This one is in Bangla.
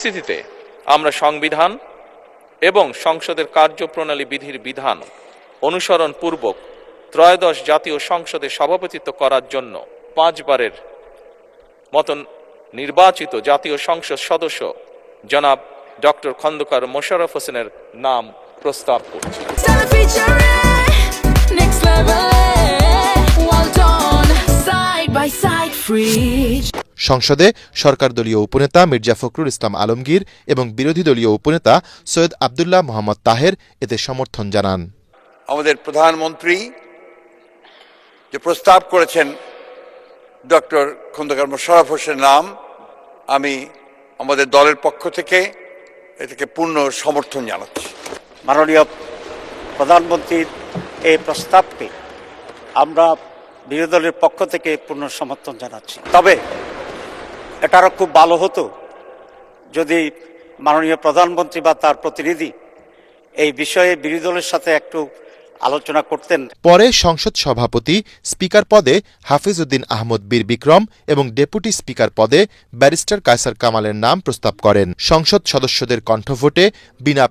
পরিস্থিতিতে আমরা সংবিধান এবং সংসদের কার্যপ্রণালী বিধির বিধান অনুসরণ পূর্বক ত্রয়োদশ জাতীয় সংসদে সভাপতিত্ব করার জন্য 5 বারের মতন নির্বাচিত জাতীয় সংসদ সদস্য জনাব ডক্টর খন্দকার মোশাররফ হোসেনের নাম প্রস্তাব করছি। সংসদে সরকার দলীয় উপনেতা মির্জা ফখরুল ইসলাম আলমগীর এবং বিরোধী দলীয় উপনেতা সৈয়দ আব্দুল্লাহ মোহাম্মদ তাহের এতে সমর্থন জানান। আমাদের প্রধানমন্ত্রী যে প্রস্তাব করেছেন ডক্টর খন্দকার মোশাররফ হোসেনের নাম, আমি আমাদের দলের পক্ষ থেকে এটাকে পূর্ণ সমর্থন জানাচ্ছি। মাননীয় প্রধানমন্ত্রীর এই প্রস্তাবকে আমরা বিরোধী দলের পক্ষ থেকে পূর্ণ সমর্থন জানাচ্ছি। তবে এটা আরও খুব ভালো হতো যদি মাননীয় প্রধানমন্ত্রী বা তার প্রতিনিধি এই বিষয়ে বিরোধী দলের সাথে একটু আলোচনা করতেন। পরে সংসদ সভাপতি স্পিকার পদে হাফিজ উদ্দিন আহমদ বীর বিক্রম এবং ডেপুটি স্পিকার পদে ব্যারিস্টার কায়সার কামালের নাম প্রস্তাব করেন। সংসদ সদস্যদের কণ্ঠভোটে বিনা